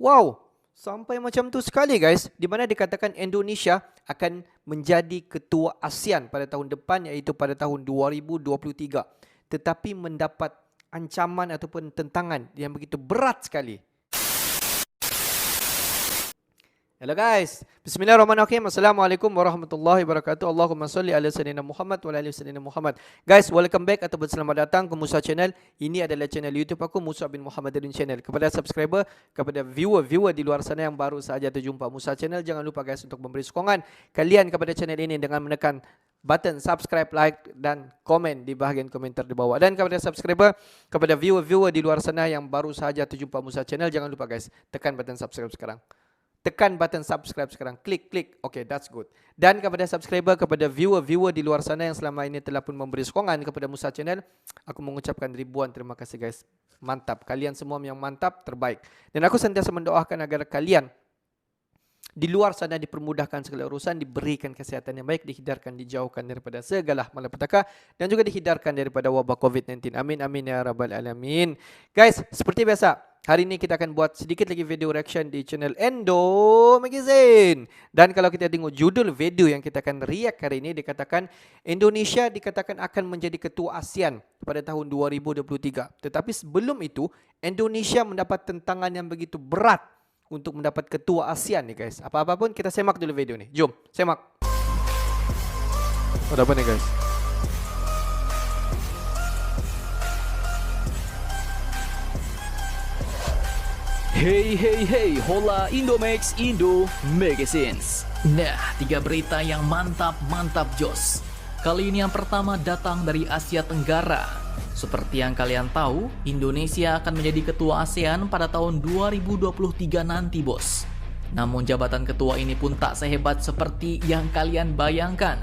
Wow, sampai macam tu sekali guys, di mana dikatakan Indonesia akan menjadi ketua ASEAN pada tahun depan, iaitu pada tahun 2023. Tetapi mendapat ancaman ataupun tentangan yang begitu berat sekali. Hello guys, bismillahirrahmanirrahim. Assalamualaikum warahmatullahi wabarakatuh. Allahumma salli ala sayyidina Muhammad wa ala ali sayyidina Muhammad. Guys, welcome back ataupun selamat datang ke Musa Channel. Ini adalah channel YouTube aku, Musa bin Muhammadin Channel. Kepada subscriber, kepada viewer di luar sana yang baru sahaja terjumpa Musa Channel, jangan lupa guys untuk memberi sokongan kalian kepada channel ini dengan menekan button subscribe, like dan komen di bahagian komentar di bawah. Dan kepada subscriber, kepada viewer di luar sana yang baru sahaja terjumpa Musa Channel, jangan lupa guys tekan button subscribe sekarang. Tekan button subscribe sekarang. Klik. Okay, that's good. Dan kepada subscriber, kepada viewer di luar sana yang selama ini telah pun memberi sokongan kepada Musa Channel, aku mengucapkan ribuan terima kasih guys. Mantap. Kalian semua yang mantap, terbaik. Dan aku sentiasa mendoakan agar kalian di luar sana dipermudahkan segala urusan, diberikan kesihatan yang baik, dihindarkan, dijauhkan daripada segala malapetaka, dan juga dihindarkan daripada wabak COVID-19. Amin, amin ya rabbal alamin. Guys, seperti biasa, hari ini kita akan buat sedikit lagi video reaction di channel Endo Magazine. Dan kalau kita tengok judul video yang kita akan react hari ini, dikatakan Indonesia dikatakan akan menjadi ketua ASEAN pada tahun 2023. Tetapi sebelum itu, Indonesia mendapat tentangan yang begitu berat untuk mendapat ketua ASEAN nih guys. Apa-apa pun kita semak dulu video nih. Jom, semak. Ada apa nih guys? Hey, hola Indomax Indo Magazines. Nah, 3 berita yang mantap jos. Kali ini yang pertama datang dari Asia Tenggara. Seperti yang kalian tahu, Indonesia akan menjadi ketua ASEAN pada tahun 2023 nanti bos. Namun jabatan ketua ini pun tak sehebat seperti yang kalian bayangkan.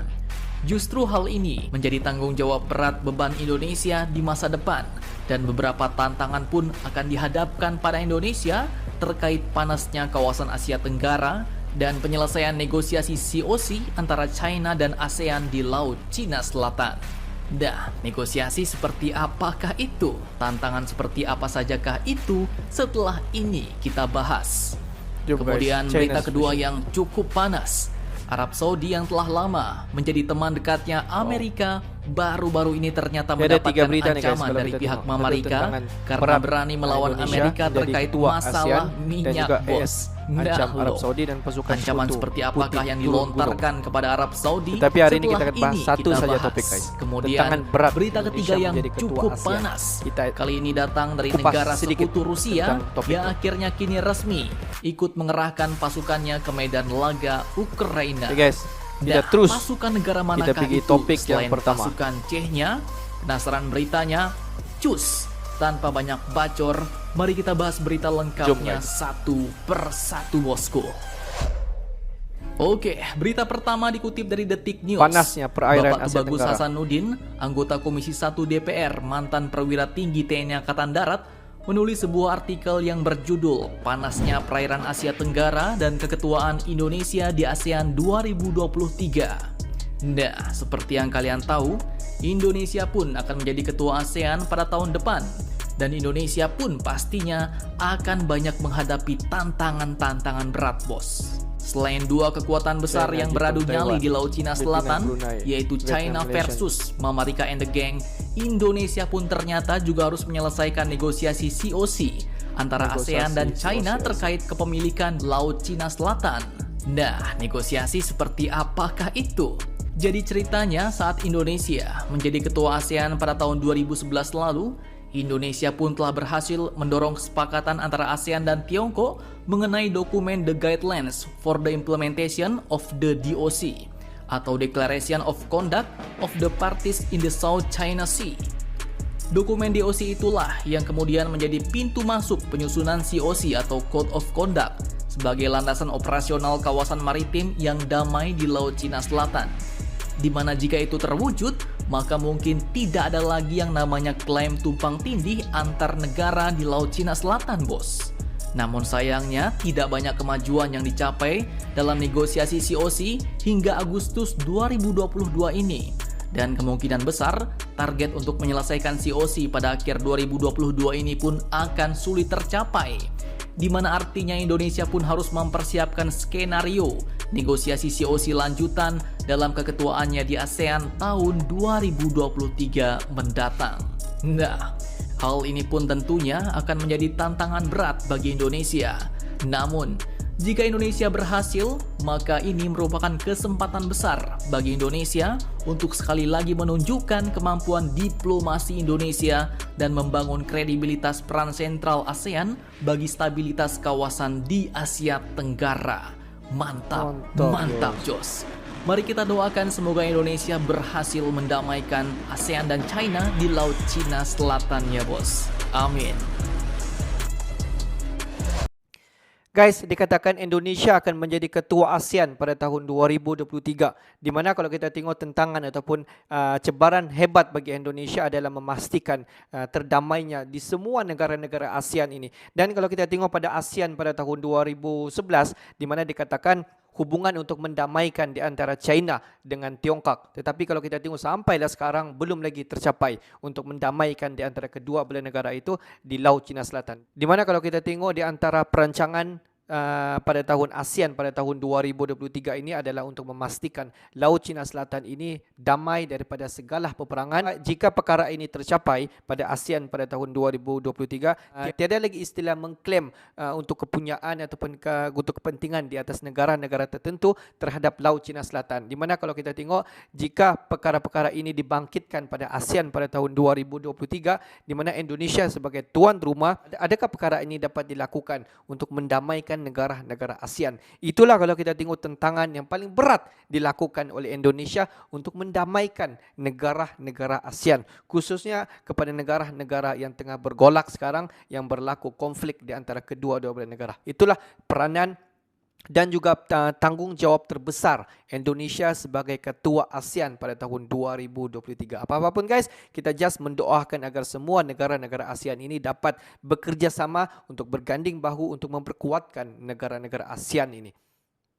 Justru hal ini menjadi tanggung jawab berat beban Indonesia di masa depan. Dan beberapa tantangan pun akan dihadapkan pada Indonesia terkait panasnya kawasan Asia Tenggara dan penyelesaian negosiasi COC antara China dan ASEAN di Laut Cina Selatan. Dah, negosiasi seperti apakah itu? Tantangan seperti apa sajakah itu? Setelah ini kita bahas. Kemudian berita kedua yang cukup panas. Arab Saudi yang telah lama menjadi teman dekatnya Amerika baru-baru ini ternyata mendapatkan ancaman dari pihak Amerika karena berani melawan Amerika terkait masalah minyak bos. Nah, Arab Saudi dan pasukan ancaman seperti apakah yang dilontarkan kepada Arab Saudi? Tapi hari ini kita akan bahas satu saja topik guys. Kemudian berita ketiga yang cukup panas. Kali ini datang dari negara sekutu Rusia yang akhirnya kini resmi ikut mengerahkan pasukannya ke medan laga Ukraina. Guys, kita terus pasukan negara manakah kita pergi itu topik selain yang pertama. pasukan Chechnya? Penasaran beritanya? Cus! Tanpa banyak bacor, mari kita bahas berita lengkapnya satu persatu bosku. Oke, berita pertama dikutip dari Detik News. Panasnya perairan Bapak Asia Tubagus Tenggara. Hasanuddin, anggota Komisi 1 DPR, mantan perwira tinggi TNI Angkatan Darat, menulis sebuah artikel yang berjudul Panasnya Perairan Asia Tenggara dan Keketuaan Indonesia di ASEAN 2023. Nah, seperti yang kalian tahu, Indonesia pun akan menjadi ketua ASEAN pada tahun depan. Dan Indonesia pun pastinya akan banyak menghadapi tantangan-tantangan berat bos. Selain dua kekuatan besar yang beradu nyali di Laut Cina Selatan, yaitu China versus Mamarika and the Gang, Indonesia pun ternyata juga harus menyelesaikan negosiasi COC antara ASEAN dan China terkait kepemilikan Laut Cina Selatan. Nah, negosiasi seperti apakah itu? Jadi ceritanya saat Indonesia menjadi ketua ASEAN pada tahun 2011 lalu, Indonesia pun telah berhasil mendorong kesepakatan antara ASEAN dan Tiongkok mengenai dokumen The Guidelines for the Implementation of the DOC atau Declaration of Conduct of the Parties in the South China Sea. Dokumen DOC itulah yang kemudian menjadi pintu masuk penyusunan COC atau Code of Conduct sebagai landasan operasional kawasan maritim yang damai di Laut Cina Selatan. Di mana jika itu terwujud, maka mungkin tidak ada lagi yang namanya klaim tumpang tindih antar negara di Laut Cina Selatan, bos. Namun sayangnya tidak banyak kemajuan yang dicapai dalam negosiasi COC hingga Agustus 2022 ini. Dan kemungkinan besar target untuk menyelesaikan COC pada akhir 2022 ini pun akan sulit tercapai. di mana artinya Indonesia pun harus mempersiapkan skenario negosiasi COC lanjutan dalam keketuaannya di ASEAN tahun 2023 mendatang. Nah, hal ini pun tentunya akan menjadi tantangan berat bagi Indonesia. Namun, jika Indonesia berhasil, maka ini merupakan kesempatan besar bagi Indonesia untuk sekali lagi menunjukkan kemampuan diplomasi Indonesia dan membangun kredibilitas peran sentral ASEAN bagi stabilitas kawasan di Asia Tenggara. Mantap, mantap Jos. Mari kita doakan semoga Indonesia berhasil mendamaikan ASEAN dan China di Laut Cina Selatan ya bos. Amin. Guys, dikatakan Indonesia akan menjadi ketua ASEAN pada tahun 2023. Di mana kalau kita tengok tentangan ataupun cabaran hebat bagi Indonesia adalah memastikan terdamainya di semua negara-negara ASEAN ini. Dan kalau kita tengok pada ASEAN pada tahun 2011, di mana dikatakan hubungan untuk mendamaikan di antara China dengan Tiongkok. Tetapi kalau kita tengok sampailah sekarang belum lagi tercapai untuk mendamaikan di antara kedua belah negara itu di Laut Cina Selatan. Di mana kalau kita tengok di antara perancangan pada tahun ASEAN pada tahun 2023 ini adalah untuk memastikan Laut Cina Selatan ini damai daripada segala peperangan. Jika perkara ini tercapai pada ASEAN pada tahun 2023, tiada lagi istilah mengklaim untuk kepunyaan ataupun untuk kepentingan di atas negara-negara tertentu terhadap Laut Cina Selatan. Di mana kalau kita tengok jika perkara-perkara ini dibangkitkan pada ASEAN pada tahun 2023, di mana Indonesia sebagai tuan rumah, adakah perkara ini dapat dilakukan untuk mendamaikan negara-negara ASEAN? Itulah kalau kita tengok tentangan yang paling berat dilakukan oleh Indonesia untuk mendamaikan negara-negara ASEAN, khususnya kepada negara-negara yang tengah bergolak sekarang, yang berlaku konflik di antara kedua-dua belah negara. Itulah peranan dan juga tanggungjawab terbesar Indonesia sebagai ketua ASEAN pada tahun 2023. Apa-apa pun guys, kita just mendoakan agar semua negara-negara ASEAN ini dapat bekerjasama untuk berganding bahu untuk memperkuatkan negara-negara ASEAN ini.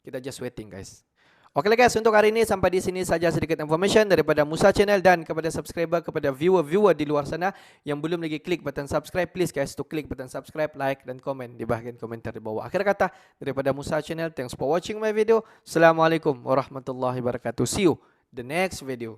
Kita just waiting guys. Oke guys, untuk hari ini sampai di sini saja sedikit information daripada Musa Channel, dan kepada subscriber, kepada viewer-viewer di luar sana yang belum lagi klik button subscribe, please guys to klik button subscribe, like dan komen di bahagian komentar di bawah. Akhir kata daripada Musa Channel, thanks for watching my video. Assalamualaikum warahmatullahi wabarakatuh. See you the next video.